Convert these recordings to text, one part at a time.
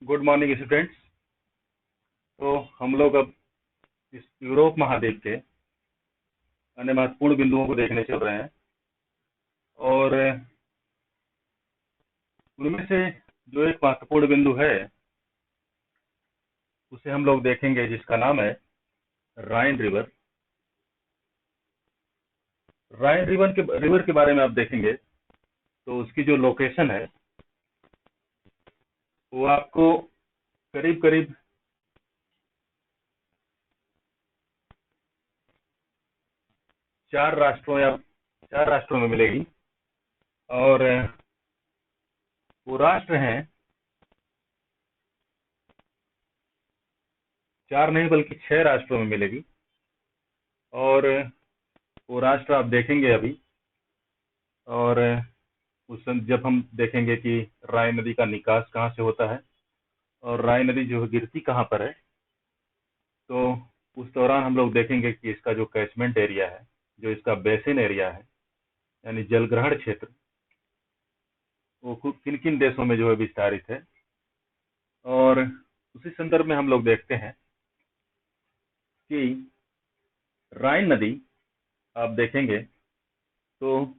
Good morning students. तो हम लोग अब इस यूरोप महाद्वीप के अन्य महत्वपूर्ण बिंदुओं को देखने चल रहे हैं और उनमें से जो एक महत्वपूर्ण बिंदु है उसे हम लोग देखेंगे, जिसका नाम है राइन रिवर। राइन रिवर के बारे में आप देखेंगे तो उसकी जो लोकेशन है वो आपको करीब करीब 4 राष्ट्रों में मिलेगी। और वो राष्ट्र हैं 4 नहीं बल्कि 6 राष्ट्रों में मिलेगी। और वो राष्ट्र आप देखेंगे अभी। और जब हम देखेंगे कि राइन नदी का निकास कहाँ से होता है और राइन नदी जो है गिरती कहाँ पर है, तो उस दौरान हम लोग देखेंगे कि इसका जो कैचमेंट एरिया है, जो इसका बेसिन एरिया है, यानी जलग्रहण क्षेत्र, वो किन किन देशों में जो है विस्तारित है। और उसी संदर्भ में हम लोग देखते हैं कि राइन नदी आप देखेंगे तो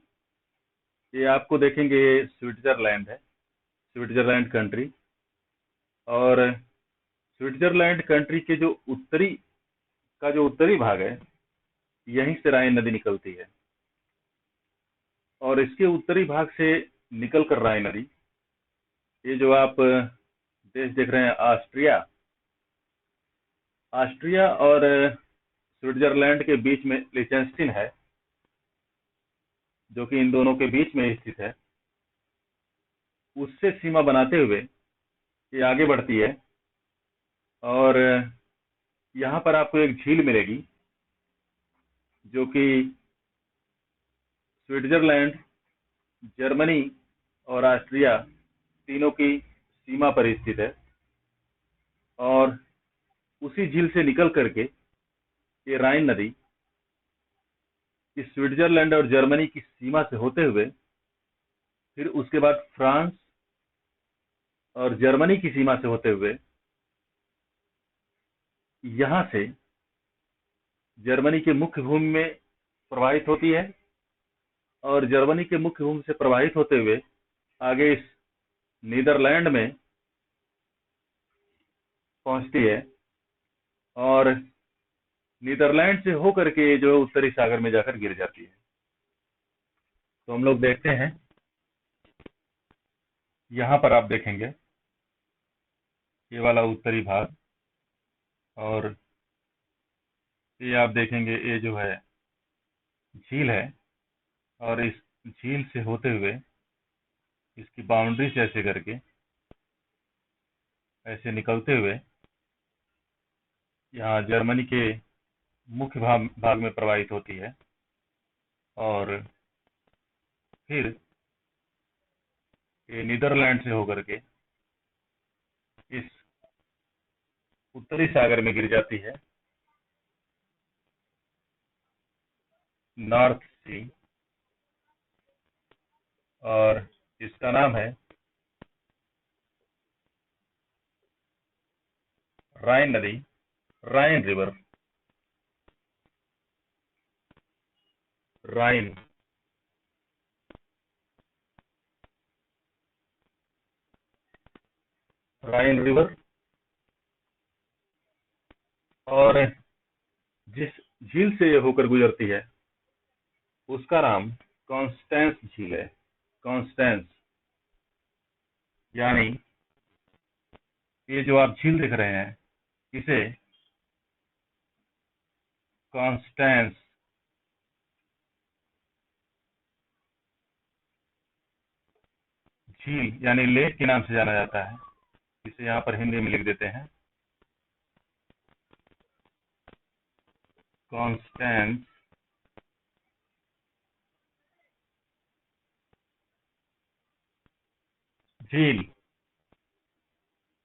ये आपको देखेंगे, ये स्विट्जरलैंड है, स्विट्जरलैंड कंट्री। और स्विट्जरलैंड कंट्री के जो उत्तरी भाग है, यहीं से राइन नदी निकलती है। और इसके उत्तरी भाग से निकलकर राइन नदी, ये जो आप देश देख रहे हैं, ऑस्ट्रिया और स्विट्जरलैंड के बीच में लिechtenstein है, जो कि इन दोनों के बीच में स्थित है। उससे सीमा बनाते हुए ये आगे बढ़ती है और यहाँ पर आपको एक झील मिलेगी, जो कि स्विट्जरलैंड, जर्मनी और ऑस्ट्रिया तीनों की सीमा पर स्थित है। और उसी झील से निकल करके ये राइन नदी इस स्विट्जरलैंड और जर्मनी की सीमा से होते हुए फिर उसके बाद फ्रांस और जर्मनी की सीमा से होते हुए यहाँ से जर्मनी के मुख्य भूमि में प्रवाहित होती है और जर्मनी के मुख्य भूमि से प्रवाहित होते हुए आगे इस नीदरलैंड में पहुंचती है और नीदरलैंड से होकर के जो उत्तरी सागर में जाकर गिर जाती है। तो हम लोग देखते हैं, यहाँ पर आप देखेंगे ये वाला उत्तरी भाग, और ये आप देखेंगे ये जो है झील है। और इस झील से होते हुए इसकी बाउंड्री से ऐसे करके ऐसे निकलते हुए यहाँ जर्मनी के मुख्य भाग में प्रवाहित होती है और फिर ये नीदरलैंड से होकर के इस उत्तरी सागर में गिर जाती है, नॉर्थ सी। और इसका नाम है राइन नदी, राइन रिवर, राइन। राइन रिवर। और जिस झील से ये होकर गुजरती है उसका नाम कॉन्स्टेंस झील है। कॉन्स्टेंस, यानी ये जो आप झील देख रहे हैं इसे कॉन्स्टेंस झील यानी लेक के नाम से जाना जाता है। इसे यहाँ पर हिंदी में लिख देते हैं, कॉन्स्टेंस झील।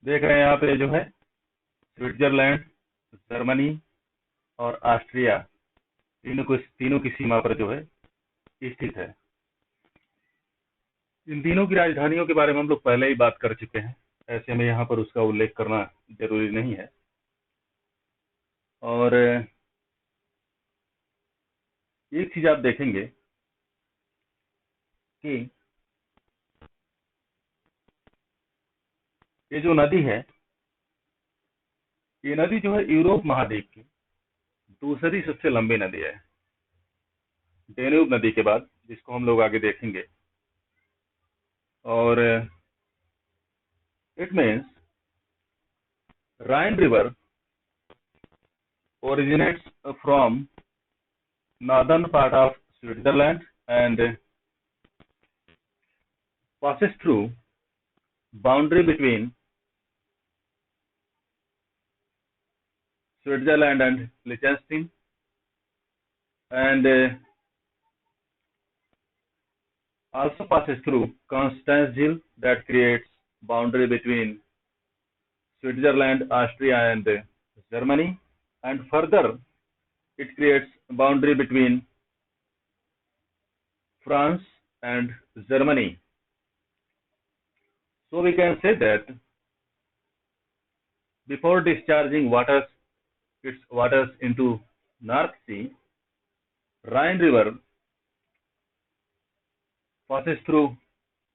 देख रहे हैं आप, ये जो है स्विट्जरलैंड, जर्मनी और ऑस्ट्रिया तीनों की सीमा पर जो है स्थित है। इन तीनों की राजधानियों के बारे में हम लोग पहले ही बात कर चुके हैं। ऐसे में यहाँ पर उसका उल्लेख करना जरूरी नहीं है। और एक चीज आप देखेंगे कि ये जो नदी है, ये नदी जो है यूरोप महाद्वीप की दूसरी सबसे लंबी नदी है, डेन्यूब नदी के बाद, जिसको हम लोग आगे देखेंगे। और it means Ryan river originates from northern part of Switzerland and passes through boundary between Switzerland and Liechtenstein, and also passes through Constanzil, that creates boundary between Switzerland, Austria, and Germany, and further it creates boundary between France and Germany. So we can say that before discharging its waters into North Sea, Rhine River passes through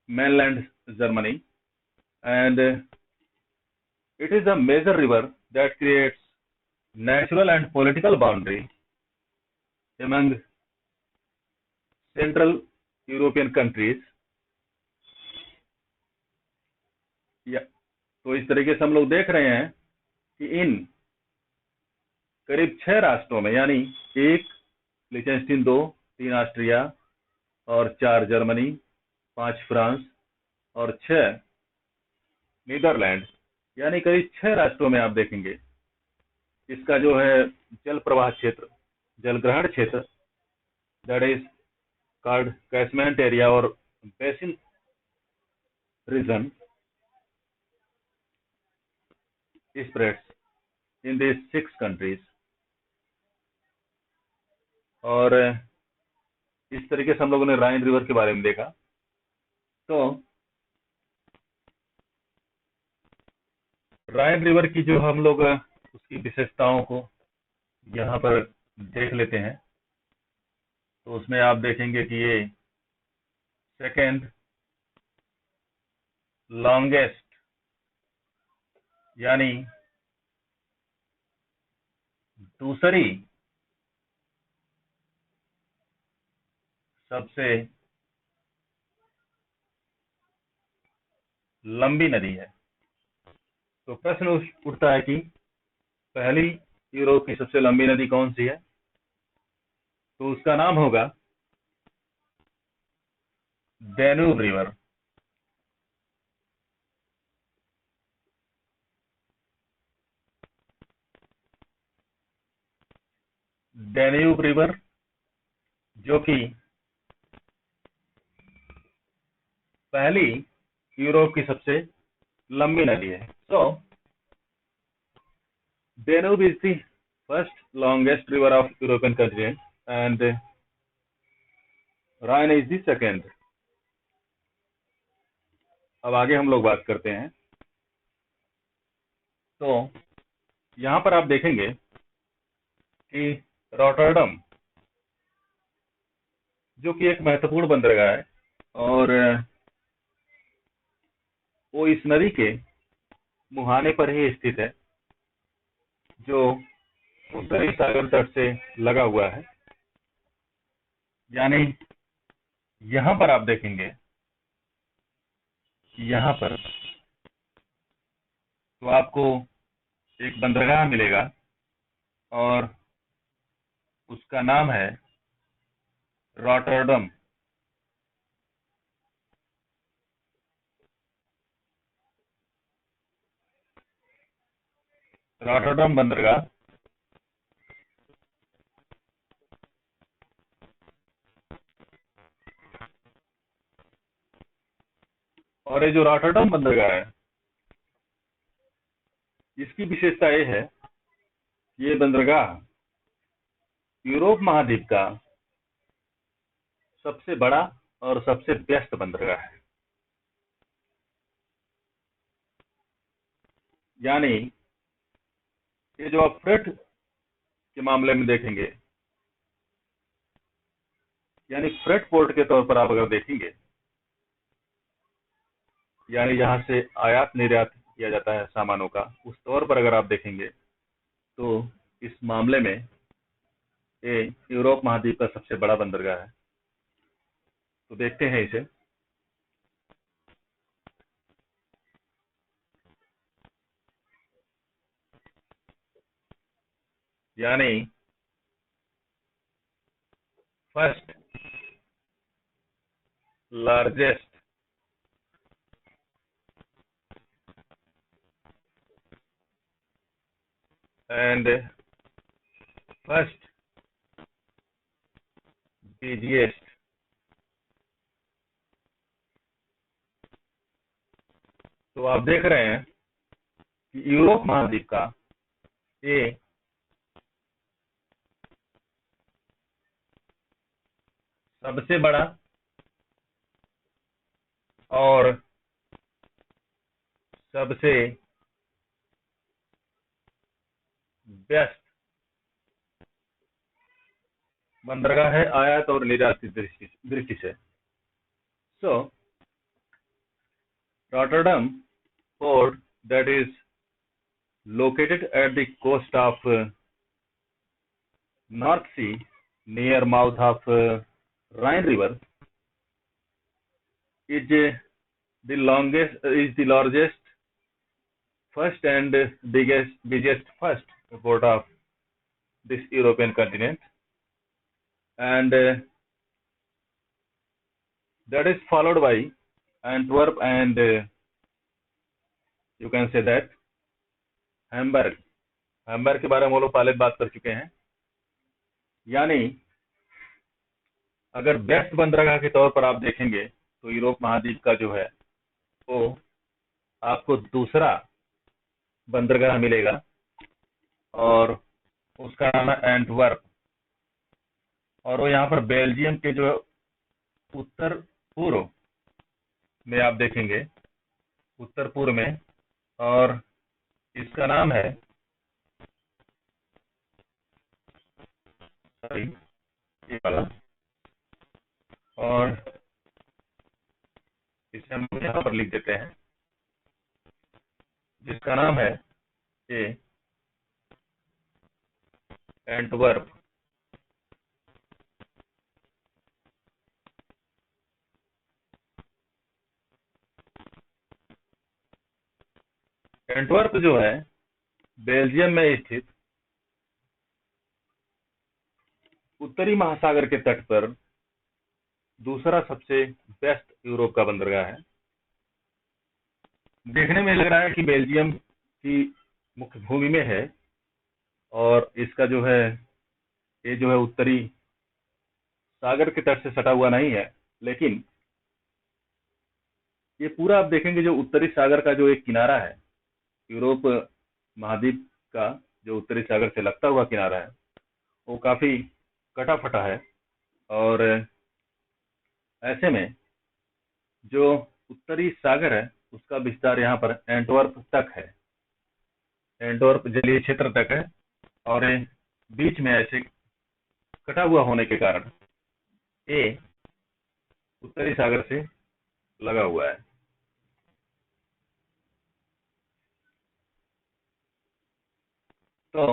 mainland Germany, and it is a major river that creates natural and political boundary among Central European countries. तो इस तरीके से हम लोग देख रहे हैं कि इन करीब 6 राष्ट्रों में, यानी 1 लिechtenstein, 2, 3 ऑस्ट्रिया और 4 जर्मनी, 5 फ्रांस और 6 नीदरलैंड, यानी करीब 6 राष्ट्रों में आप देखेंगे इसका जो है जल प्रवाह क्षेत्र, जलग्रहण क्षेत्र, that is called catchment area और basin region, spreads in these 6 countries. और इस तरीके से हम लोगों ने राइन रिवर के बारे में देखा। तो राइन रिवर की जो हम लोग उसकी विशेषताओं को यहाँ पर देख लेते हैं, तो उसमें आप देखेंगे कि ये सेकेंड लॉन्गेस्ट, यानी दूसरी सबसे लंबी नदी है। तो प्रश्न उठता है कि पहली यूरोप की सबसे लंबी नदी कौन सी है? तो उसका नाम होगा डेन्यूब रिवर। डेन्यूब रिवर जो कि पहली यूरोप की सबसे लंबी नदी है। So Danube is the first longest river of European continent and Rhine is the second. अब आगे हम लोग बात करते हैं। तो यहां पर आप देखेंगे कि रॉटरडम जो कि एक महत्वपूर्ण बंदरगाह है, और वो इस नदी के मुहाने पर ही स्थित है, जो उत्तरी सागर तट से लगा हुआ है। यानी यहां पर आप देखेंगे, यहां पर तो आपको एक बंदरगाह मिलेगा और उसका नाम है रॉटरडम। रॉटरडम बंदरगाह और ये जो रॉटरडम बंदरगाह है, इसकी विशेषता ये है, ये बंदरगाह यूरोप महाद्वीप का सबसे बड़ा और सबसे व्यस्त बंदरगाह है। यानी ये जो आप फ्रेट के मामले में देखेंगे, यानी फ्रेट पोर्ट के तौर पर आप अगर देखेंगे, यानी जहां से आयात निर्यात किया जाता है सामानों का, उस तौर पर अगर आप देखेंगे तो इस मामले में ये यूरोप महाद्वीप का सबसे बड़ा बंदरगाह है। तो देखते हैं इसे। यानी first largest and first busiest, तो आप देख रहे हैं कि यूरोप महाद्वीप का ये सबसे बड़ा और सबसे व्यस्त बंदरगाह है आयात और निर्यात की दृष्टि से। So Rotterdam port that is located at the coast of North Sea near mouth of Rhine River is the largest first and biggest first port of this European continent, and that is followed by Antwerp and you can say that Hamburg के बारे में हम लोग पहले बात कर चुके हैं। यानी अगर बेस्ट बंदरगाह के तौर पर आप देखेंगे तो यूरोप महाद्वीप का जो है वो आपको दूसरा बंदरगाह मिलेगा और उसका नाम है एंटवर्प, और वो यहाँ पर बेल्जियम के जो उत्तर पूर्व में आप देखेंगे, उत्तर पूर्व में, और इसका नाम है ये वाला, और इसे हम यहाँ पर लिख देते हैं जिसका नाम है ये एंटवर्प। एंटवर्प जो है बेल्जियम में स्थित उत्तरी महासागर के तट पर दूसरा सबसे बेस्ट यूरोप का बंदरगाह है। देखने में लग रहा है कि बेल्जियम की मुख्य भूमि में है और इसका जो है ये जो है उत्तरी सागर के तट से सटा हुआ नहीं है, लेकिन ये पूरा आप देखेंगे जो उत्तरी सागर का जो एक किनारा है, यूरोप महाद्वीप का जो उत्तरी सागर से लगता हुआ किनारा है, वो काफी कटा फटा है। और ऐसे में जो उत्तरी सागर है उसका विस्तार यहाँ पर एंटवर्प तक है, एंटवर्प जलीय क्षेत्र तक है, और बीच में ऐसे कटा हुआ होने के कारण ये उत्तरी सागर से लगा हुआ है। तो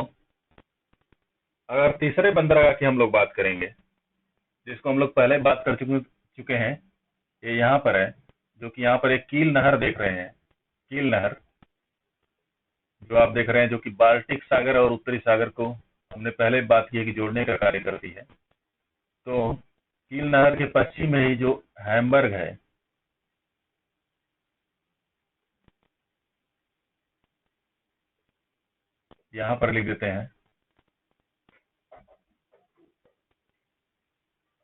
अगर तीसरे बंदरगाह की हम लोग बात करेंगे, जिसको हम लोग पहले बात कर चुके हैं, ये यहाँ पर है, जो कि यहाँ पर एक कील नहर देख रहे हैं। कील नहर जो आप देख रहे हैं, जो कि बाल्टिक सागर और उत्तरी सागर को हमने पहले बात की है कि जोड़ने का कार्य करती है। तो कील नहर के पश्चिम में ही जो हैम्बर्ग है, यहाँ पर लिख देते हैं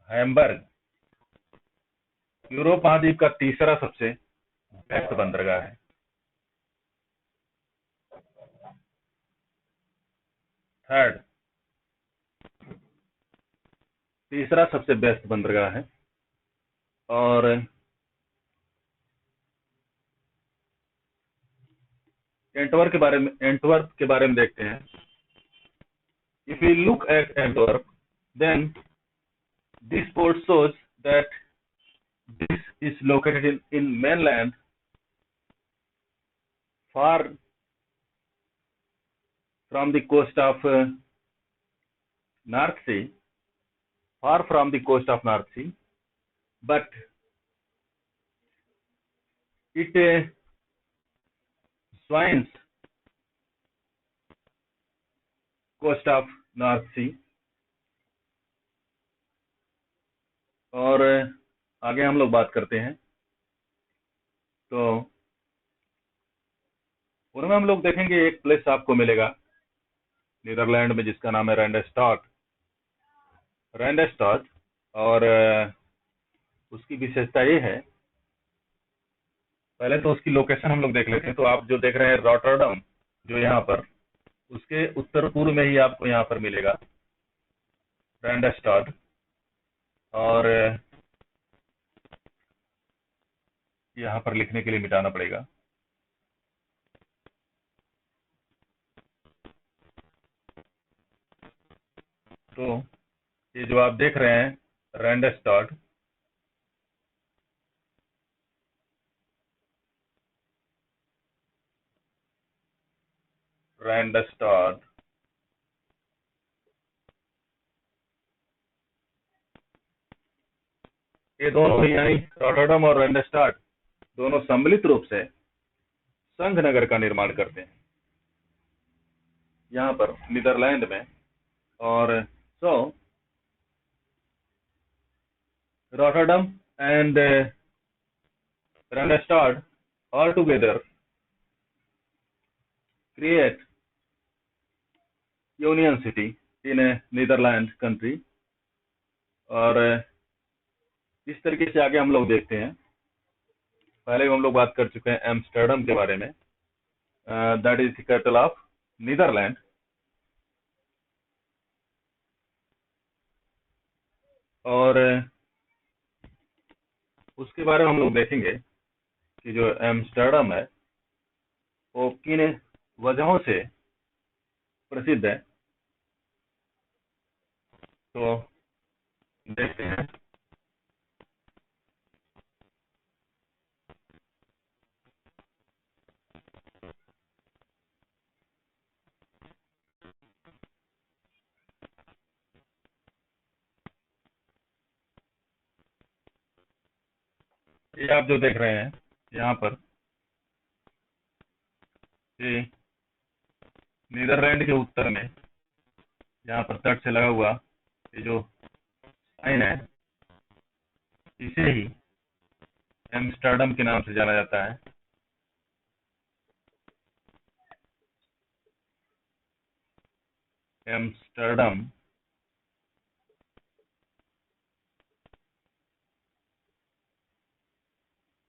हैम्बर्ग यूरोप महाद्वीप का तीसरा सबसे बेस्ट बंदरगाह है। थर्ड, तीसरा सबसे बेस्ट बंदरगाह है। और एंटवर्प के बारे में देखते हैं. If we look at Antwerp, then this port shows that this is located in mainland, far from the coast of North Sea, far from the coast of North Sea, but it joins coast of North Sea. और आगे हम लोग बात करते हैं तो उनमें हम लोग देखेंगे एक प्लेस आपको मिलेगा नीदरलैंड में जिसका नाम है रैंडस्टॉट. और उसकी विशेषता ये है, पहले तो उसकी लोकेशन हम लोग देख लेते हैं. तो आप जो देख रहे हैं रॉटरडम, जो यहाँ पर उसके उत्तर पूर्व में ही आपको यहाँ पर मिलेगा रैंडस्टॉट. और यहाँ पर लिखने के लिए मिटाना पड़ेगा. तो ये जो आप देख रहे हैं रैंडस्टॉट, ये दोनों ही यानी रॉटरडम और रैंडस्टॉट दोनों सम्मिलित रूप से संघ नगर का निर्माण करते हैं यहाँ पर नीदरलैंड में. और so Rotterdam and Randstad all together create union city in a Netherlands country. और इस तरीके से आगे हम लोग देखते हैं. पहले हम लोग बात कर चुके हैं एम्स्टर्डम के बारे में, that is the capital of Netherlands. और उसके बारे में हम लोग देखेंगे कि जो एम्स्टर्डम है वो किन वजहों से प्रसिद्ध है. तो देखते हैं. ये आप जो देख रहे हैं यहाँ पर, ये नीदरलैंड के उत्तर में यहाँ पर तट से लगा हुआ ये जो साइन है, इसे ही एम्स्टर्डम के नाम से जाना जाता है. एम्स्टर्डम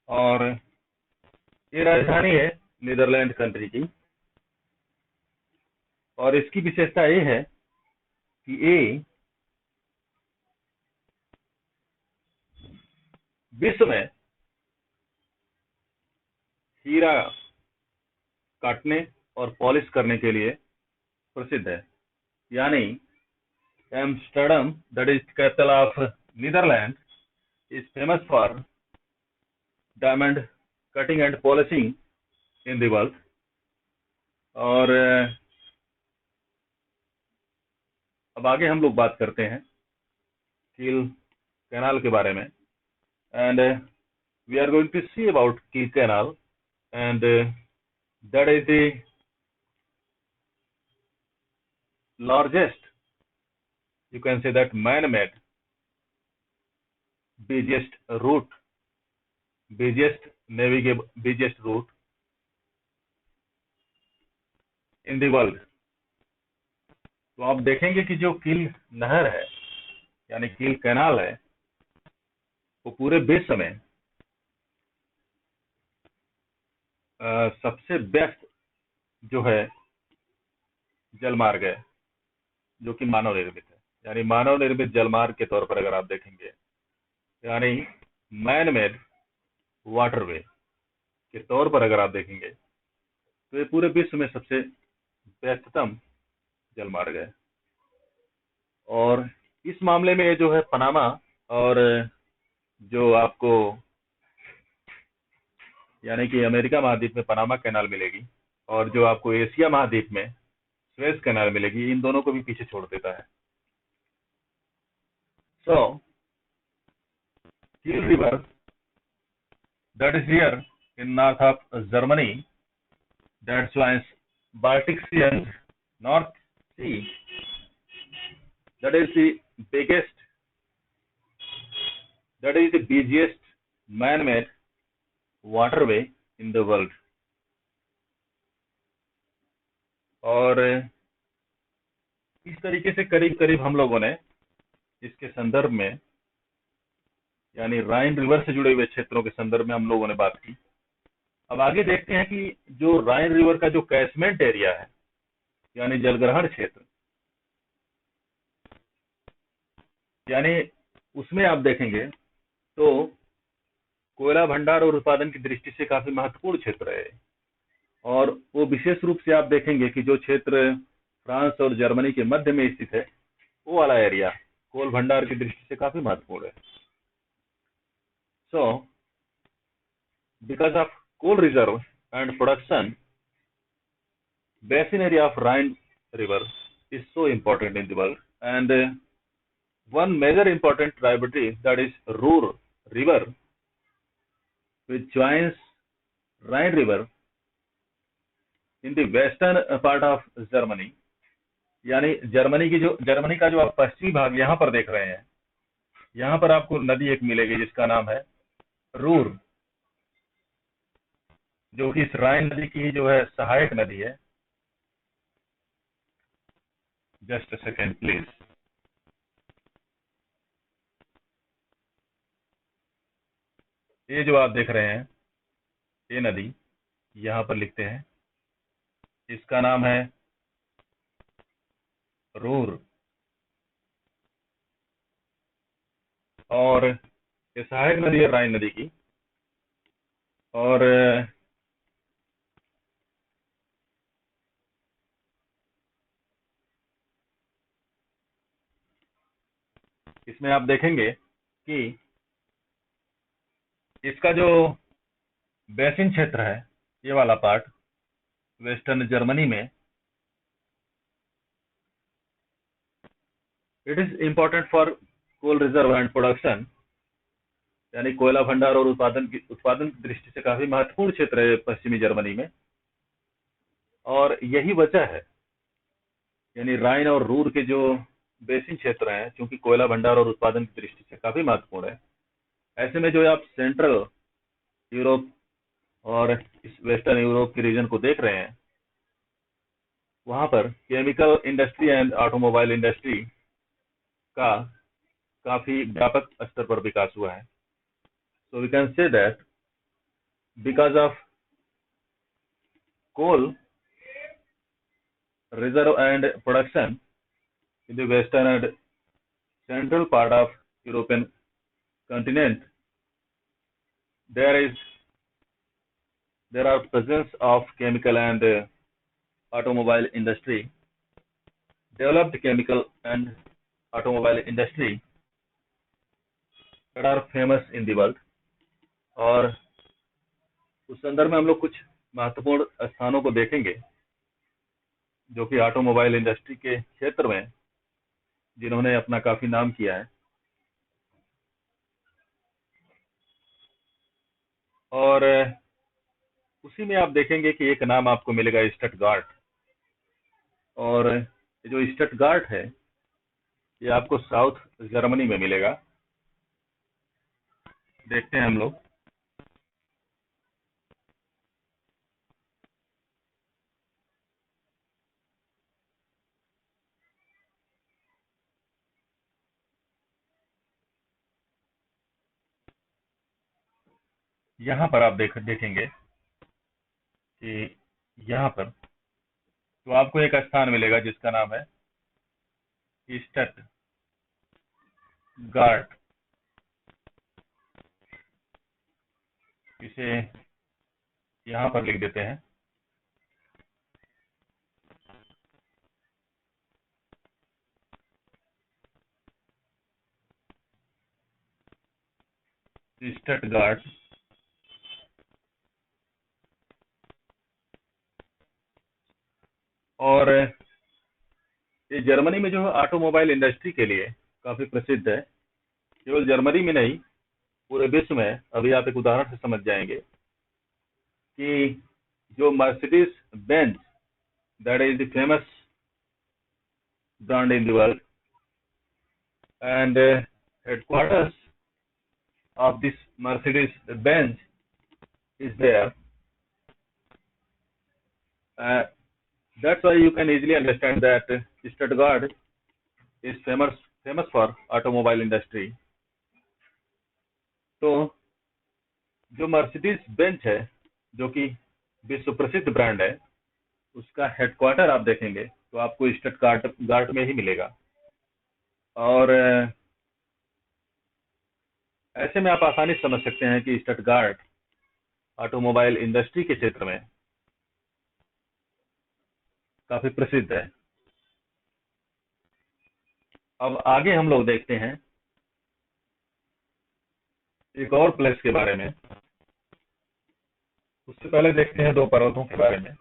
और ये राजधानी है नीदरलैंड कंट्री की. और इसकी विशेषता ये है कि ये विश्व में हीरा काटने और पॉलिश करने के लिए प्रसिद्ध है. यानी Amsterdam, that is capital of Netherlands, is famous for diamond cutting and polishing in the world. और अब आगे हम लोग बात करते हैं किल कैनाल के बारे में. And we are going to see about Kiel canal, and that is the largest, you can say that man-made busiest route in the world. तो आप देखेंगे कि जो किल नहर है यानी किल कैनाल है वो पूरे विश्व में सबसे बेस्ट जो है जलमार्ग है जो कि मानव निर्मित है. यानी मानव निर्मित जलमार्ग के तौर पर अगर आप देखेंगे, यानी मैन मेड वाटरवे के तौर पर अगर आप देखेंगे तो ये पूरे विश्व में सबसे व्यस्ततम जलमार्ग है। और इस मामले में ये जो है पनामा, और जो आपको यानी कि अमेरिका महाद्वीप में पनामा कैनाल मिलेगी, और जो आपको एशिया महाद्वीप में सुएज कैनाल मिलेगी, इन दोनों को भी पीछे छोड़ देता है। सो कील river that is here in north of Germany, that joins Baltic Sea and North Sea, that is the biggest, that is the busiest man-made waterway in the world. और इस तरीके से करीब करीब हम लोगों ने इसके संदर्भ में, यानी राइन रिवर से जुड़े हुए क्षेत्रों के संदर्भ में हम लोगों ने बात की। अब आगे देखते हैं कि जो राइन रिवर का जो कैचमेंट एरिया है, यानी जलग्रहण क्षेत्र, यानी उसमें आप देखेंगे तो कोयला भंडार और उत्पादन की दृष्टि से काफी महत्वपूर्ण क्षेत्र है। और वो विशेष रूप से आप देखेंगे कि जो क्षेत्र फ्रांस और जर्मनी के मध्य में स्थित है, वो वाला एरिया कोल भंडार की दृष्टि से काफी महत्वपूर्ण है। So because of coal reserve and production, basin area of Rhine river is so important in the world, and one major important tributary, that is Ruhr river, which joins Rhine river in the western part of Germany, यानी Germany का जो आप पश्चिमी भाग यहाँ पर देख रहे हैं, यहाँ पर आपको नदी एक मिलेगी जिसका नाम है रूर, जो कि इस राइन नदी की जो है सहायक नदी है। Just a second please. ये जो आप देख रहे हैं, ये नदी यहाँ पर लिखते हैं, इसका नाम है रूर, और ये सहायक नदी है राइन नदी की। और इसमें आप देखेंगे कि इसका जो बेसिन क्षेत्र है, ये वाला पार्ट वेस्टर्न जर्मनी में, it is important for coal reserve and production, यानी कोयला भंडार और उत्पादन की दृष्टि से काफी महत्वपूर्ण क्षेत्र है पश्चिमी जर्मनी में। और यही वजह है, यानी राइन और रूर के जो बेसिन क्षेत्र हैं, क्योंकि कोयला भंडार और उत्पादन की दृष्टि से काफी महत्वपूर्ण है, ऐसे में जो आप सेंट्रल यूरोप और इस वेस्टर्न यूरोप के रीजन को देख रहे हैं, वहां पर chemical industry and automobile industry का काफी व्यापक स्तर पर विकास हुआ है। So we can say that because of coal reserve and production in the western and central part of European continent, there are presence of chemical and automobile industry, developed chemical and automobile industry that are famous in the world। और उस संदर्भ में हम लोग कुछ महत्वपूर्ण स्थानों को देखेंगे जो कि ऑटोमोबाइल इंडस्ट्री के क्षेत्र में जिन्होंने अपना काफी नाम किया है। और उसी में आप देखेंगे कि एक नाम आपको मिलेगा स्टटगार्ट, और जो स्टटगार्ट है ये आपको साउथ जर्मनी में मिलेगा। देखते हैं हम लोग। यहाँ पर आप देखेंगे कि यहाँ पर तो आपको एक स्थान मिलेगा जिसका नाम है स्टटगार्ट। इसे यहाँ पर लिख देते हैं। स्टटगार्ट। और ये जर्मनी में जो ऑटोमोबाइल इंडस्ट्री के लिए काफी प्रसिद्ध है। केवल जर्मनी में नहीं, पूरे विश्व में। अभी आप एक उदाहरण से समझ जाएंगे कि जो Mercedes Benz, that is the famous brand in the world, and headquarters of this Mercedes-Benz is there. That's why you can easily understand that Stuttgart is famous for automobile industry. तो जो मर्सिडीज बेंच है, जो कि विश्व प्रसिद्ध brand है, उसका headquarter आप देखेंगे तो आपको स्टटगार्ट में ही मिलेगा। और ऐसे में आप आसानी से समझ सकते हैं कि स्टटगार्ट ऑटोमोबाइल इंडस्ट्री के क्षेत्र में काफी प्रसिद्ध है। अब आगे हम लोग देखते हैं एक और प्लेस के बारे में। उससे पहले देखते हैं दो पर्वतों के बारे में,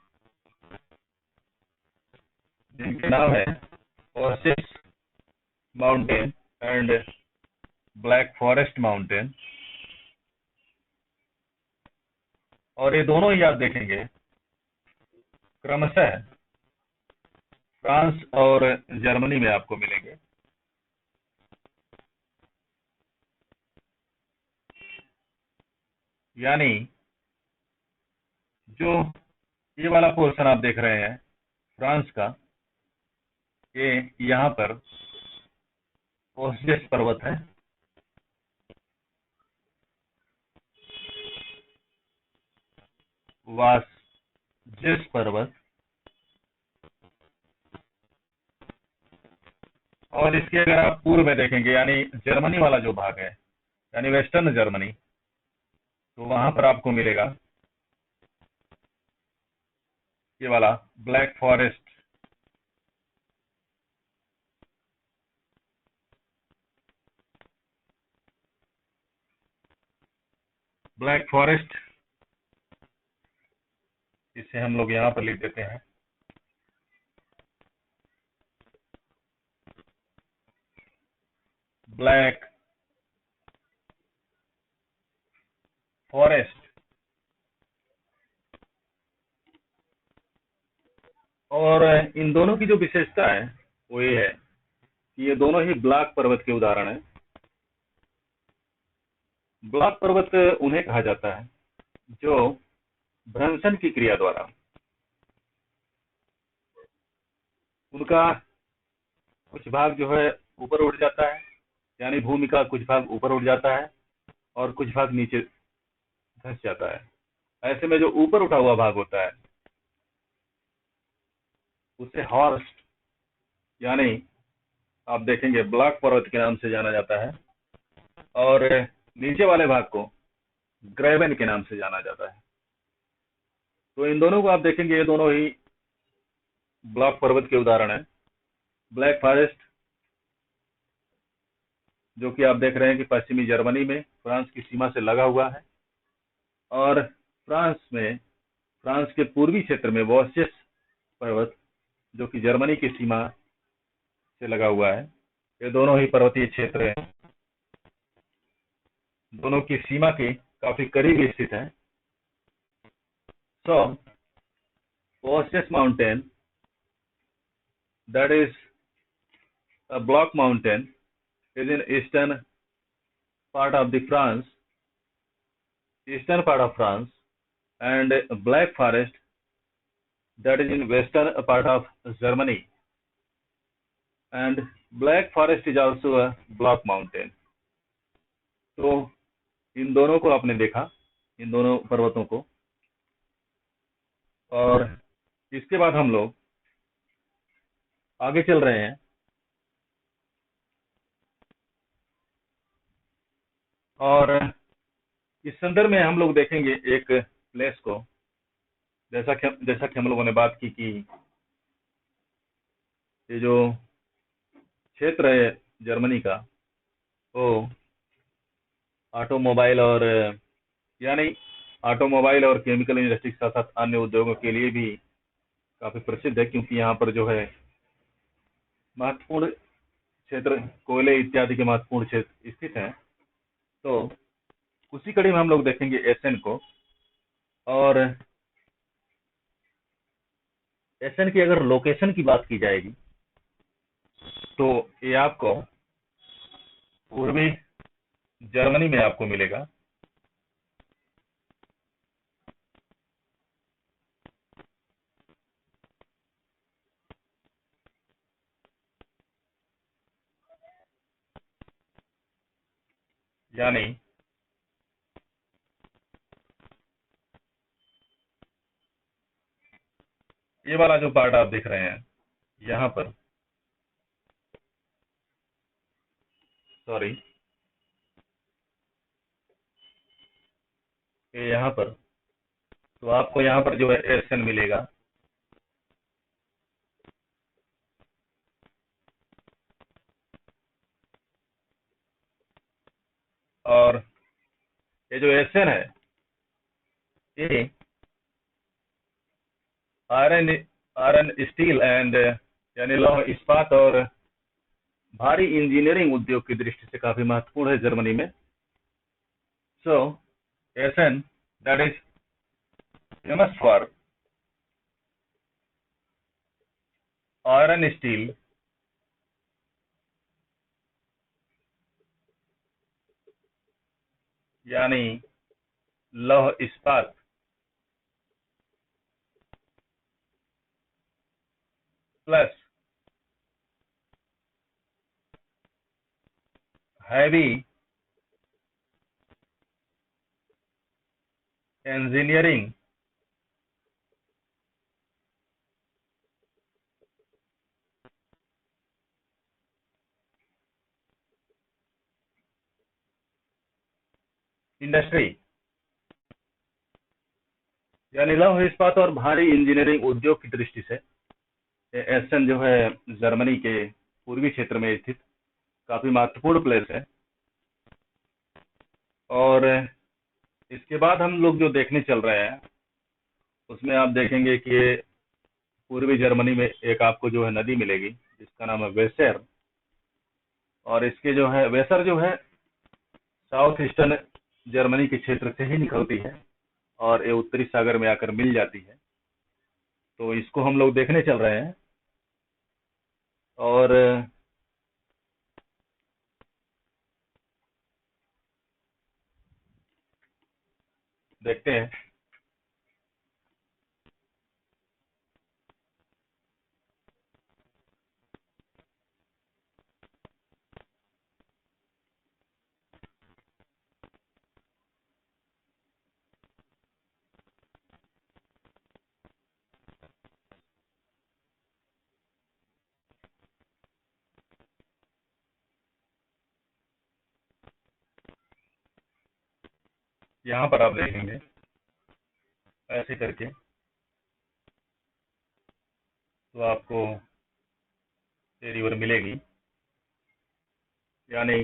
जिनके नाम है Oasis mountain and black forest mountain. और ये दोनों ही आप देखेंगे क्रमशः फ्रांस और जर्मनी में आपको मिलेंगे। यानी जो ये वाला पोर्शन आप देख रहे हैं फ्रांस का, ये यहाँ पर ओसियस पर्वत है। वासजेस पर्वत। और इसके अगर आप पूर्व में देखेंगे, यानी जर्मनी वाला जो भाग है, यानी वेस्टर्न जर्मनी, तो वहां पर आपको मिलेगा ये वाला ब्लैक फॉरेस्ट। ब्लैक फॉरेस्ट, इसे हम लोग यहाँ पर लिख देते हैं ब्लैक फॉरेस्ट। और इन दोनों की जो विशेषता है वो ये है कि ये दोनों ही ब्लैक पर्वत के उदाहरण हैं। ब्लैक पर्वत उन्हें कहा जाता है जो भ्रंशन की क्रिया द्वारा उनका कुछ भाग जो है ऊपर उठ जाता है, यानी भूमि का कुछ भाग ऊपर उठ जाता है और कुछ भाग नीचे धंस जाता है। ऐसे में जो ऊपर उठा हुआ भाग होता है उसे हॉर्स्ट, यानी आप देखेंगे ब्लैक पर्वत के नाम से जाना जाता है, और नीचे वाले भाग को ग्रेवन के नाम से जाना जाता है। तो इन दोनों को आप देखेंगे, ये दोनों ही ब्लैक पर्वत के उदाहरण हैं। ब्लैक फॉरेस्ट जो कि आप देख रहे हैं कि पश्चिमी जर्मनी में फ्रांस की सीमा से लगा हुआ है, और फ्रांस के पूर्वी क्षेत्र में वोसियस पर्वत जो कि जर्मनी की सीमा से लगा हुआ है। ये दोनों ही पर्वतीय क्षेत्र हैं, दोनों की सीमा के काफी करीब स्थित है। So Vosges mountain, that is a block mountain, is in eastern part of France, and Black Forest, that is in western part of Germany, and Black Forest is also a block mountain. तो इन दोनों को आपने देखा, इन दोनों पर्वतों को। और इसके बाद हम लोग आगे चल रहे हैं और इस संदर्भ में हम लोग देखेंगे एक प्लेस को, जैसा कि हम लोगों ने बात की कि ये जो क्षेत्र है जर्मनी का, वो ऑटोमोबाइल और यानी ऑटोमोबाइल और केमिकल इंडस्ट्री के साथ साथ अन्य उद्योगों के लिए भी काफी प्रसिद्ध है, क्योंकि यहाँ पर जो है महत्वपूर्ण क्षेत्र कोयले इत्यादि के महत्वपूर्ण क्षेत्र स्थित हैं। तो उसी कड़ी में हम लोग देखेंगे एसएन को। और एसएन की अगर लोकेशन की बात की जाएगी तो ये आपको पूर्वी जर्मनी में आपको मिलेगा। यानी ये वाला जो पार्ट आप देख रहे हैं यहाँ पर, सॉरी, ये यहाँ पर, तो आपको यहाँ पर जो है एसएन मिलेगा। और ये जो एसएन है ये आयरन आयरन स्टील एंड यानी लौह इस्पात और भारी इंजीनियरिंग उद्योग की दृष्टि से काफी महत्वपूर्ण है जर्मनी में। So Essen that is famous for iron steel यानी लौह इस्पात प्लस हैवी इंजीनियरिंग इंडस्ट्री यानी लौह इस्पात और भारी इंजीनियरिंग उद्योग की दृष्टि से एसन जो है जर्मनी के पूर्वी क्षेत्र में स्थित काफी महत्वपूर्ण प्लेस है। और इसके बाद हम लोग जो देखने चल रहे हैं उसमें आप देखेंगे कि पूर्वी जर्मनी में एक आपको जो है नदी मिलेगी जिसका नाम है वेसर। और इसके जो है वेसर जो है साउथ ईस्टर्न जर्मनी के क्षेत्र से ही निकलती है और ये उत्तरी सागर में आकर मिल जाती है। तो इसको हम लोग देखने चल रहे हैं। और देखते हैं। यहाँ पर आप देखेंगे ऐसे करके तो आपको ये रिवर मिलेगी यानी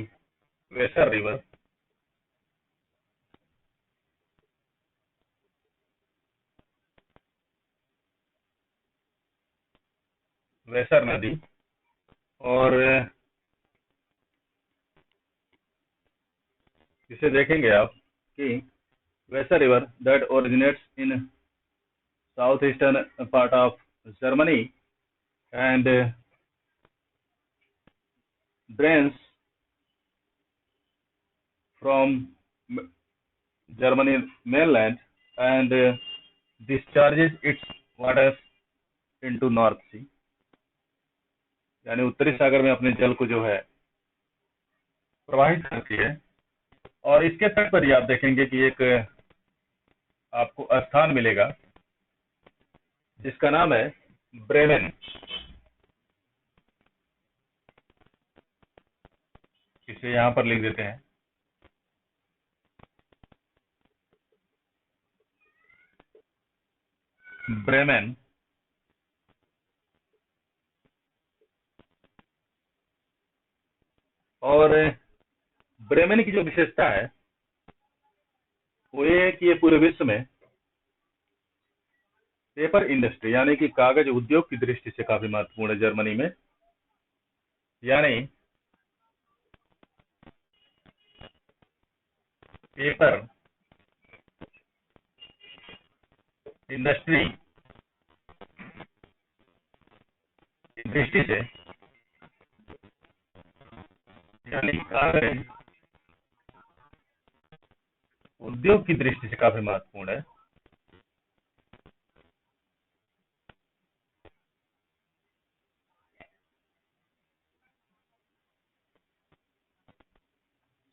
वेसर रिवर। वेसर नदी। और इसे देखेंगे आप कि Weser river that originates in south eastern part of Germany and drains from Germany mainland and discharges its waters into North Sea। यानी उत्तरी सागर में अपने जल को जो है प्रवाहित करती है। और इसके तट पर ही आप देखेंगे कि एक आपको स्थान मिलेगा जिसका नाम है ब्रेमेन। इसे यहाँ पर लिख देते हैं। ब्रेमेन। और ब्रेमेन की जो विशेषता है वो ये है कि ये पूरे विश्व में पेपर इंडस्ट्री यानी कि कागज उद्योग की दृष्टि से काफी महत्वपूर्ण है जर्मनी में। यानी पेपर इंडस्ट्री की दृष्टि से, यानी कागज उद्योग की दृष्टि से काफी महत्वपूर्ण है।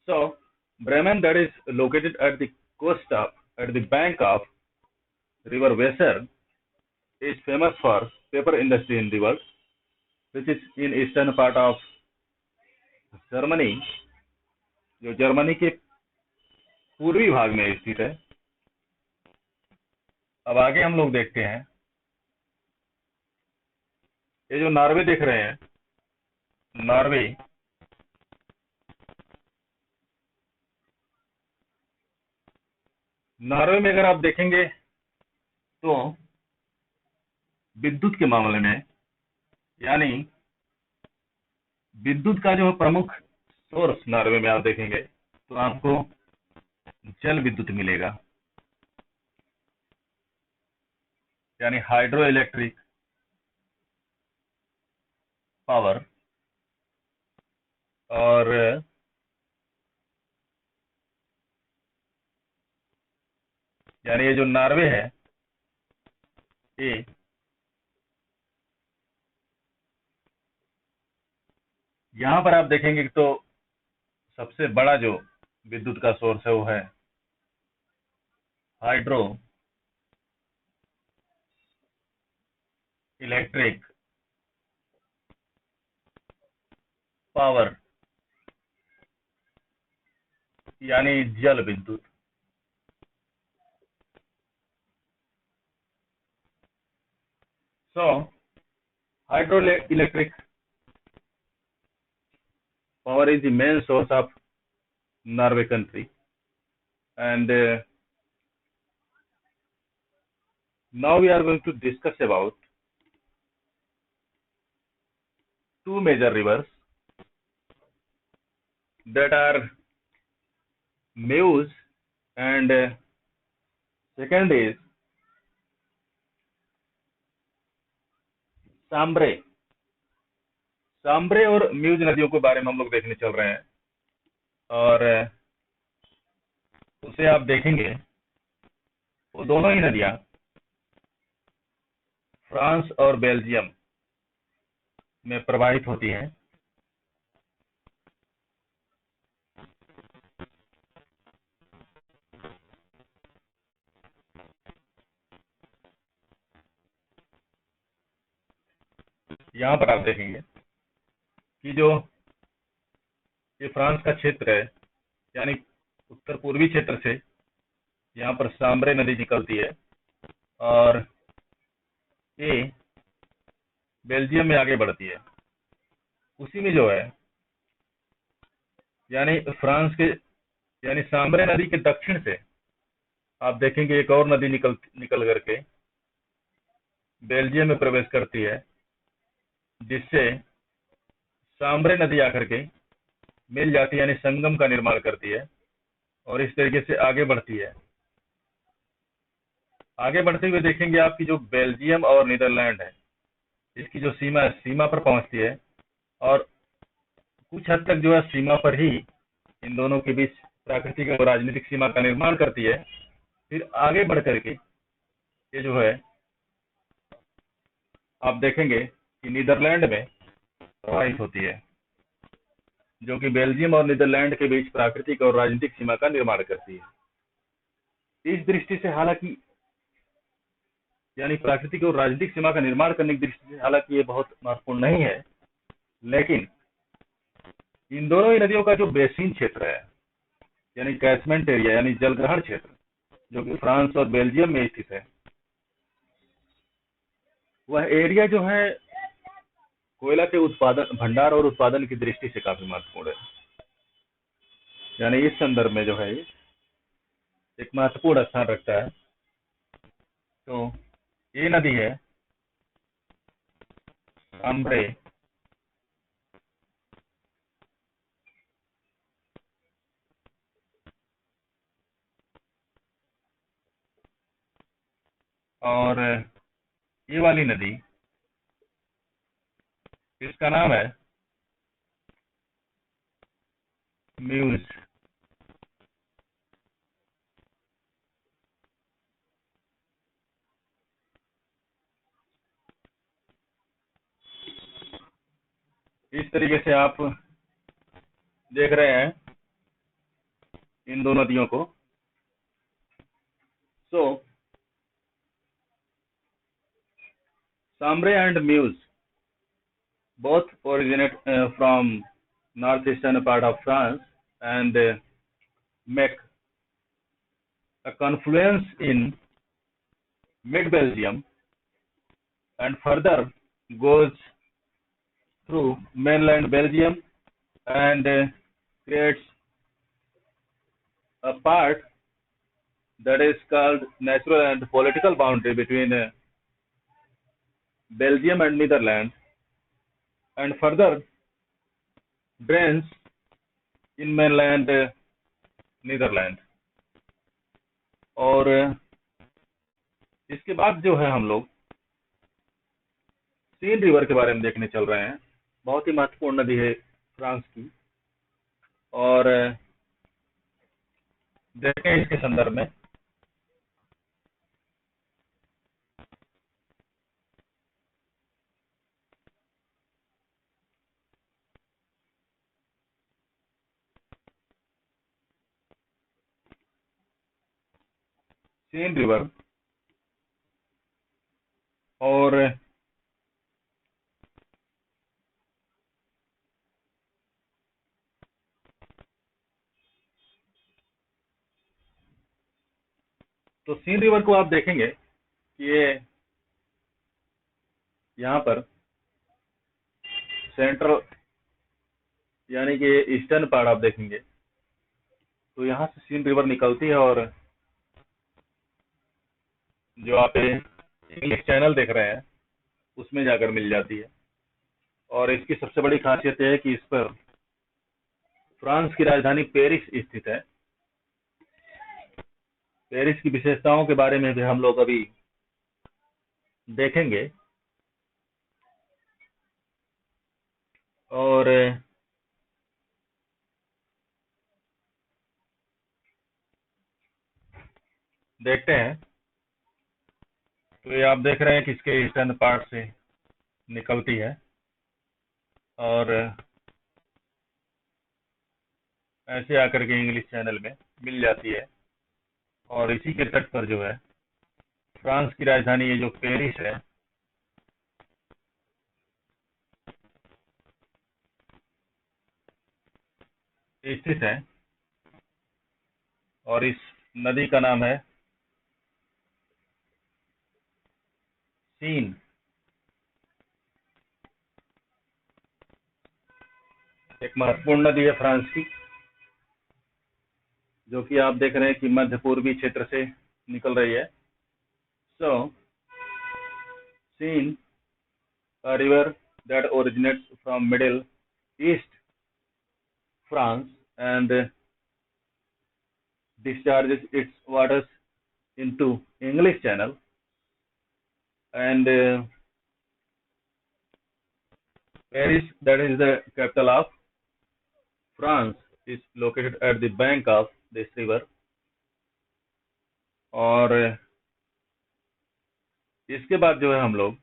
So, Bremen, that is located at the at the bank of River Weser, is famous for paper industry in the world, which is in eastern part of Germany, जो जर्मनी के पूर्वी भाग में स्थित है। अब आगे हम लोग देखते हैं, ये जो नॉर्वे देख रहे हैं, नॉर्वे में अगर आप देखेंगे तो विद्युत के मामले में, यानी विद्युत का जो प्रमुख सोर्स नॉर्वे में आप देखेंगे तो आपको जल विद्युत मिलेगा, यानी हाइड्रो इलेक्ट्रिक पावर। और यानी ये जो नॉर्वे है, ये यहाँ पर आप देखेंगे तो सबसे बड़ा जो विद्युत का सोर्स है वो है हाइड्रो इलेक्ट्रिक पावर, यानी जल विद्युत। So, hydroelectric power is the main source of Norway country, and now we are going to discuss about two major rivers that are Meuse, and second is Sambre. Sambre और muse नदियों के बारे में हम लोग देखने चल रहे हैं, और उसे आप देखेंगे वो दोनों ही नदियां फ्रांस और बेल्जियम में प्रवाहित होती हैं। यहाँ पर आप देखेंगे कि जो ये फ्रांस का क्षेत्र है, यानी उत्तर पूर्वी क्षेत्र से यहाँ पर सांब्रे नदी निकलती है, और ये बेल्जियम में आगे बढ़ती है। उसी में जो है, यानी फ्रांस के, यानी सांब्रे नदी के दक्षिण से आप देखेंगे एक और नदी निकल करके बेल्जियम में प्रवेश करती है, जिससे सांब्रे नदी आकर के मिल जाती है, यानी संगम का निर्माण करती है, और इस तरीके से आगे बढ़ती है। आगे बढ़ते हुए देखेंगे आपकी जो बेल्जियम और नीदरलैंड है, इसकी जो सीमा पर पहुंचती है, और कुछ हद तक जो है सीमा पर ही इन दोनों के बीच प्राकृतिक और राजनीतिक सीमा का निर्माण करती है। फिर आगे बढ़ करके ये जो है आप देखेंगे कि नीदरलैंड में प्रवाहित होती है, जो कि बेल्जियम और नीदरलैंड के बीच प्राकृतिक और राजनीतिक सीमा का निर्माण करती है। इस दृष्टि से हालांकि, यानी प्राकृतिक और राजनीतिक सीमा का निर्माण करने की दृष्टि से हालांकि ये बहुत महत्वपूर्ण नहीं है, लेकिन इन दोनों ही नदियों का जो बेसिन क्षेत्र है, यानी कैचमेंट एरिया, यानी जलग्रहण क्षेत्र, जो कि फ्रांस और बेल्जियम में स्थित है, वह एरिया जो है कोयला के उत्पादन, भंडार और उत्पादन की दृष्टि से काफी महत्वपूर्ण है। यानी इस संदर्भ में जो है एक महत्वपूर्ण स्थान रखता है। तो ये नदी है साम्ब्रे, और ये वाली नदी, इसका नाम है म्यूज। इस तरीके से आप देख रहे हैं इन दो नदियों को। So Sambre and Meuse both originate from northeastern part of France and make a confluence in mid-Belgium and further goes through mainland Belgium and creates a part that is called natural and political boundary between Belgium and Netherlands, and further drains in mainland Netherlands। और इसके बाद जो है हम लोग scene river के बारे में देखने चल रहे हैं। बहुत ही महत्वपूर्ण नदी है फ्रांस की, और देखें इसके संदर्भ में। सीन रिवर, और तो सीन रिवर को आप देखेंगे कि ये यहाँ पर सेंट्रल यानी कि ईस्टर्न पार्ट आप देखेंगे तो यहाँ से सीन रिवर निकलती है, और जो आप इंग्लिश चैनल देख रहे हैं उसमें जाकर मिल जाती है। और इसकी सबसे बड़ी खासियत यह है कि इस पर फ्रांस की राजधानी पेरिस स्थित है। पेरिस की विशेषताओं के बारे में भी हम लोग अभी देखेंगे। और देखते हैं, तो ये आप देख रहे हैं कि इसके ईस्टर्न पार्ट से निकलती है और ऐसे आकर के इंग्लिश चैनल में मिल जाती है। और इसी के तट पर जो है फ्रांस की राजधानी ये जो पेरिस है, स्थित है। और इस नदी का नाम है सीन। एक महत्वपूर्ण नदी है फ्रांस की, जो कि आप देख रहे हैं कि मध्य पूर्वी क्षेत्र से निकल रही है। So Seine, a river that originates from Middle East France and discharges its waters into English Channel, and Paris, that is the capital of France, is located at the bank of this river। और इसके बाद जो है हम लोग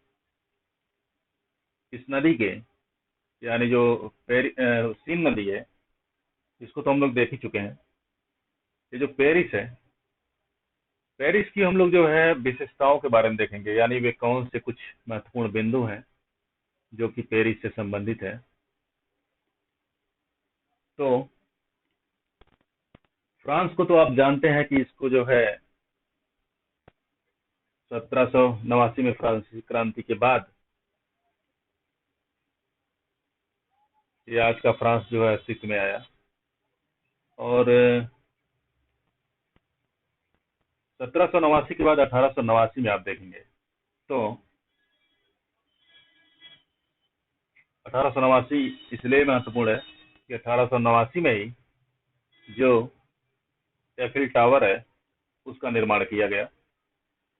इस नदी के, यानी जो सीन नदी है, इसको तो हम लोग देख ही चुके हैं। ये जो पेरिस है, पेरिस की हम लोग जो है विशेषताओं के बारे में देखेंगे, यानी वे कौन से कुछ महत्वपूर्ण बिंदु हैं जो कि पेरिस से संबंधित है। तो फ्रांस को तो आप जानते हैं कि इसको जो है 1789 में फ्रांसीसी क्रांति के बाद ये आज का फ्रांस जो है अस्तित्व में आया। और 1789 के बाद 1889 में आप देखेंगे तो 1889 इसलिए महत्वपूर्ण है कि 1889 में ही जो एफिल टावर है उसका निर्माण किया गया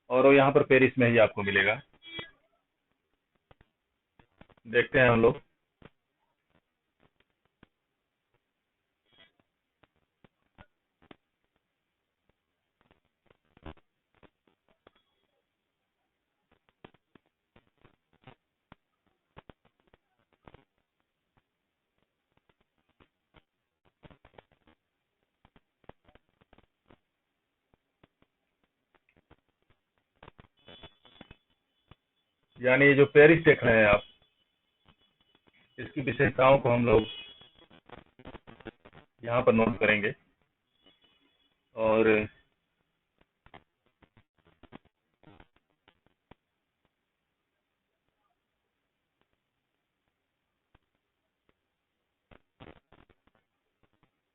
और वो यहाँ पर पेरिस में ही आपको मिलेगा। देखते हैं हम लोग। यानी जो पेरिस देख रहे हैं आप, इसकी विशेषताओं को हम लोग यहाँ पर नोट करेंगे। और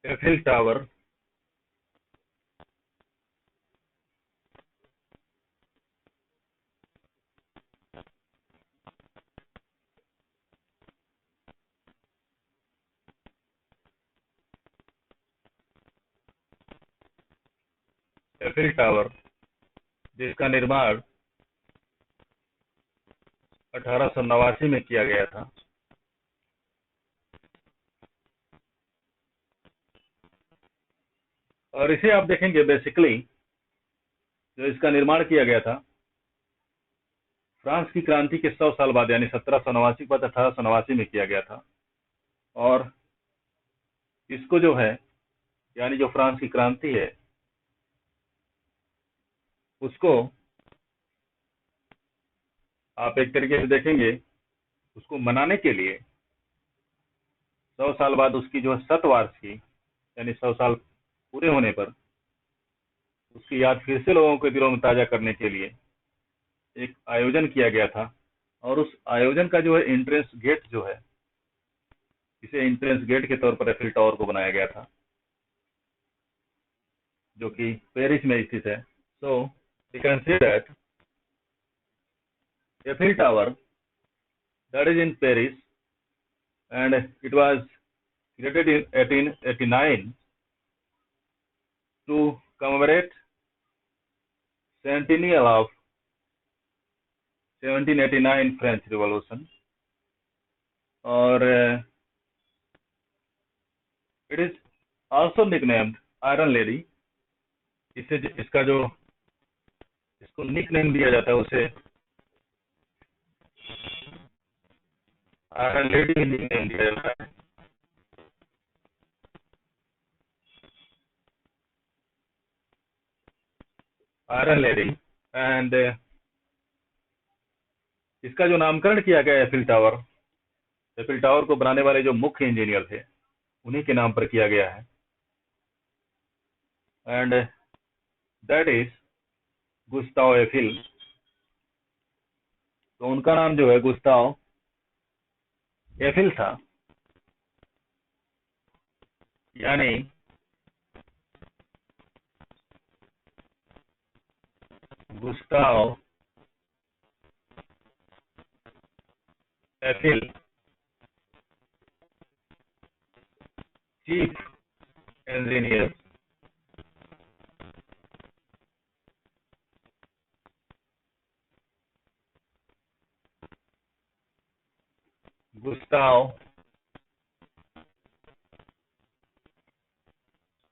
एफिल टावर एफिल टावर जिसका निर्माण 1889 में किया गया था। और इसे आप देखेंगे बेसिकली जो इसका निर्माण किया गया था फ्रांस की क्रांति के 100 साल बाद, यानी 1789 के बाद 1889 में किया गया था। और इसको जो है, यानी जो फ्रांस की क्रांति है, उसको आप एक तरीके से देखेंगे, उसको मनाने के लिए 100 साल बाद उसकी जो शतवार्षिकी, यानी 100 साल पूरे होने पर उसकी याद फिर से लोगों के दिलों में ताजा करने के लिए एक आयोजन किया गया था। और उस आयोजन का जो है एंट्रेंस गेट जो है, इसे एंट्रेंस गेट के तौर पर एफिल टावर को बनाया गया था, जो कि पेरिस में स्थित है। So we can say that Eiffel tower that is in Paris, and it was created in 1889 to commemorate centennial of 1789 French Revolution. और it is also nicknamed Iron Lady. इसका जो इसको निकनेम दिया जाता है उसे आयरन लेडी निकनेम दिया जाता है। Iron lady. एंड इसका जो नामकरण किया गया एफिल टावर को बनाने वाले जो मुख्य इंजीनियर थे उन्हीं के नाम पर किया गया है। And that is Gustav Eiffel. तो उनका नाम जो है गुस्ताव एफिल था, यानी Gustav Eiffel, chief engineer Gustav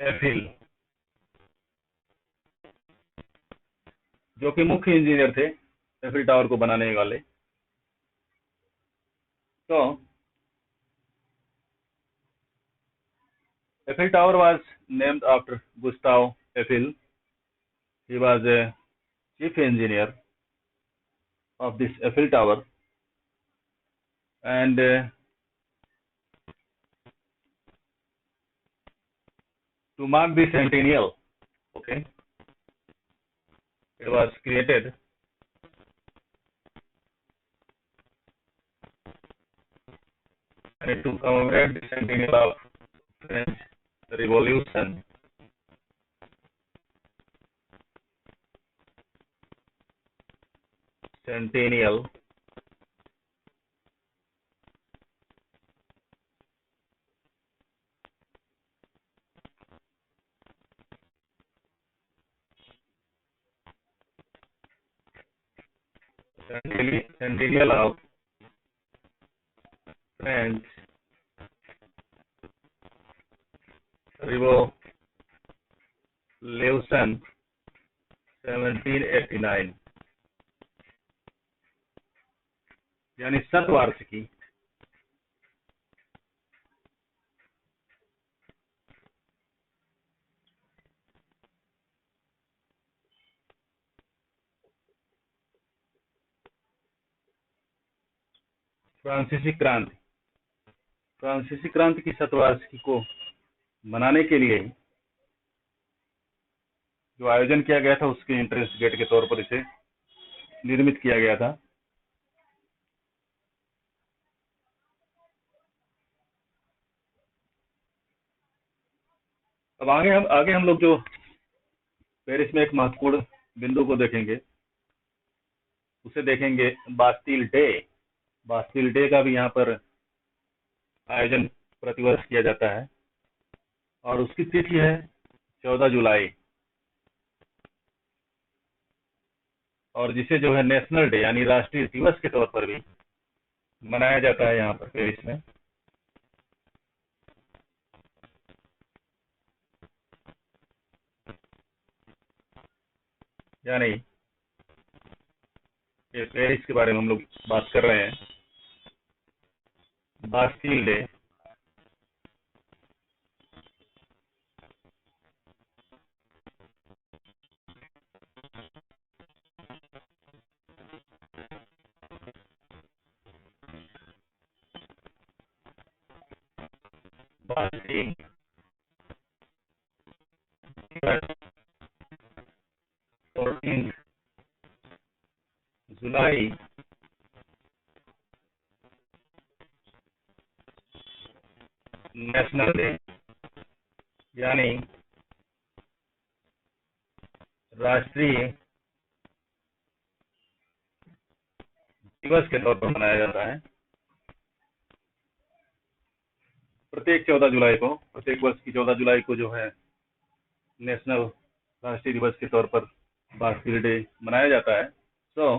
Eiffel, जो कि मुख्य इंजीनियर थे एफिल टावर को बनाने वाले। तो Eiffel tower was named after Gustav Eiffel. He was a chief engineer of this Eiffel Tower, and to mark the centennial, okay, it was created and to commemorate the centennial of French Revolution. Centennial centennial of French revolution 1789, यानी शतवार्षिकी। फ्रांसीसी क्रांति, फ्रांसीसी क्रांति की शतवार्षिकी को मनाने के लिए जो आयोजन किया गया था उसके इंट्रेंस गेट के तौर पर इसे निर्मित किया गया था। अब आगे हम लोग जो पेरिस में एक महत्वपूर्ण बिंदु को देखेंगे, उसे देखेंगे बास्टिल डे। बास्टिल डे का भी यहाँ पर आयोजन प्रतिवर्ष किया जाता है और उसकी तिथि है 14 जुलाई, और जिसे जो है नेशनल डे यानी राष्ट्रीय दिवस के तौर पर भी मनाया जाता है यहाँ पर पेरिस में। यानी ये पेरिस के बारे में हम लोग बात कर रहे हैं। बास्टिल डे बास्टिल 14 जुलाई नेशनल डे यानी राष्ट्रीय दिवस के तौर पर मनाया जाता है। प्रत्येक 14 जुलाई को, प्रत्येक वर्ष की 14 जुलाई को जो है नेशनल राष्ट्रीय दिवस के तौर पर बास्टिल डे मनाया जाता है। So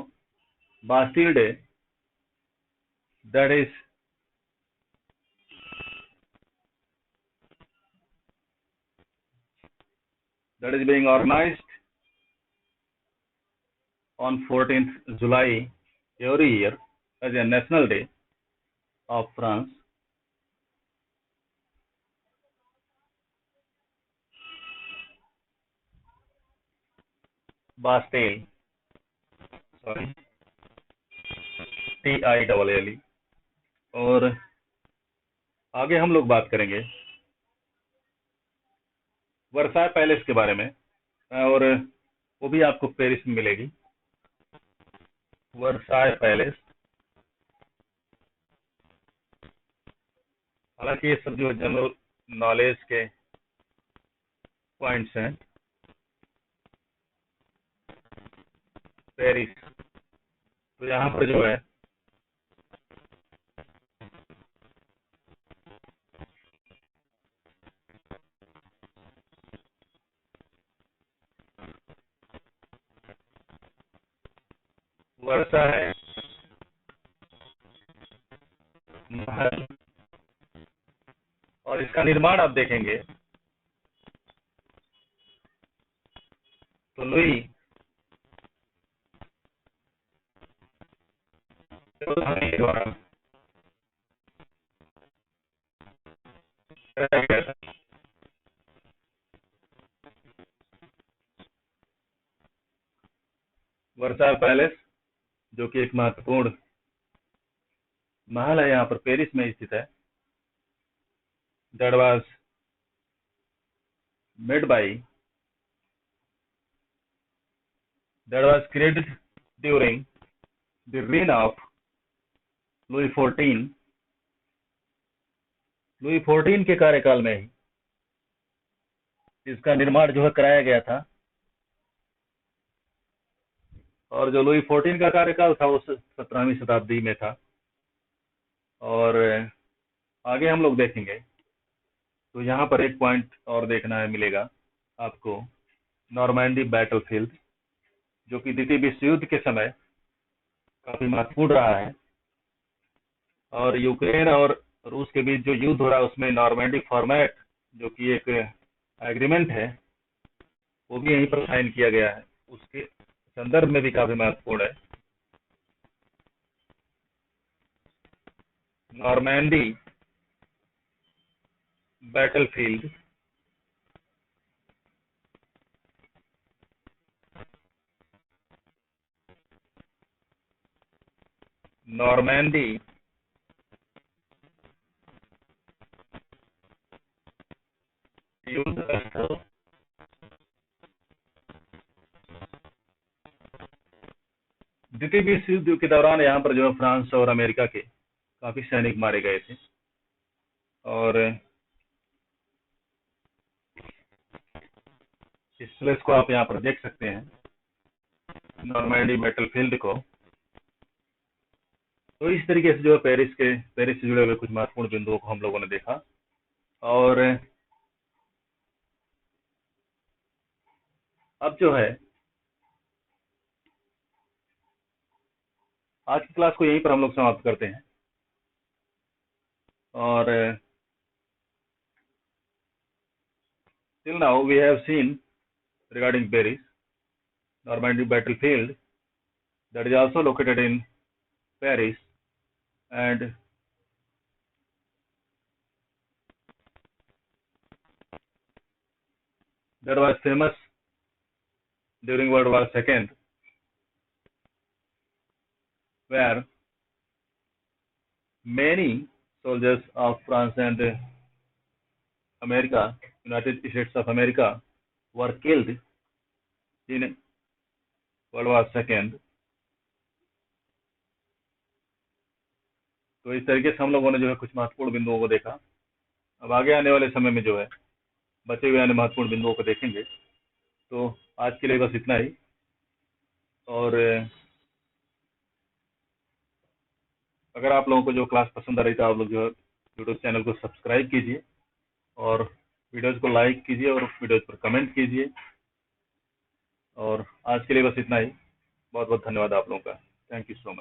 Bastille day that is being organized on 14th July every year as a national day of France. Bastille, sorry, TILLE। और आगे हम लोग बात करेंगे वर्साय पैलेस के बारे में, और वो भी आपको पेरिस में मिलेगी। वर्साय पैलेस, हालांकि ये सब जो जनरल नॉलेज के पॉइंट्स हैं। पेरिस, तो यहाँ पर जो है वर्साय महल, और इसका निर्माण आप देखेंगे तो लुई द्वारा कराया गया था। वर्साय पैलेस जो कि एक महत्वपूर्ण महल है यहाँ पर पेरिस में स्थित है। That was made by created during the reign of Louis XIV। Louis 14 के कार्यकाल में ही इसका निर्माण जो है कराया गया था, और जो लुई 14 का कार्यकाल था वो 17वीं शताब्दी में था। और आगे हम लोग देखेंगे तो यहाँ पर एक पॉइंट और देखना है मिलेगा आपको, नॉर्मैंडी बैटलफील्ड, जो कि द्वितीय विश्व युद्ध के समय काफी महत्वपूर्ण रहा है। और यूक्रेन और रूस के बीच जो युद्ध हो रहा है उसमें नॉर्मैंडी फॉर्मेट, जो कि एक एग्रीमेंट है, वो भी यहीं पर साइन किया गया है, उसके संदर्भ में भी काफी महत्वपूर्ण है। नॉर्मैंडी बैटलफील्ड नॉर्मैंडी युद्ध स्थल द्वितीय विश्व युद्ध के दौरान यहाँ पर जो है फ्रांस और अमेरिका के काफी सैनिक मारे गए थे। और इस प्लेस को आप यहाँ पर देख सकते हैं, नॉर्मैंडी बैटलफील्ड को। तो इस तरीके से जो है पेरिस से जुड़े हुए कुछ महत्वपूर्ण बिंदुओं को हम लोगों ने देखा। और अब जो है आज की क्लास को यहीं पर हम लोग समाप्त करते हैं। और till now we have seen regarding Paris, Normandy battlefield, that is also located in Paris, and that was famous during World War II, where many soldiers of France and America, United States of America, were killed in World War II। तो इस तरीके से हम लोगों ने जो है कुछ महत्वपूर्ण बिंदुओं को देखा। अब आगे आने वाले समय में जो है बचे हुए अन्य महत्वपूर्ण बिंदुओं को देखेंगे। तो आज के लिए बस इतना ही। और अगर आप लोगों को जो क्लास पसंद आ रही तो आप लोग जो है यूट्यूब चैनल को सब्सक्राइब कीजिए और वीडियोज को लाइक कीजिए और वीडियोज पर कमेंट कीजिए। और आज के लिए बस इतना ही। बहुत बहुत धन्यवाद आप लोगों का। Thank you so much.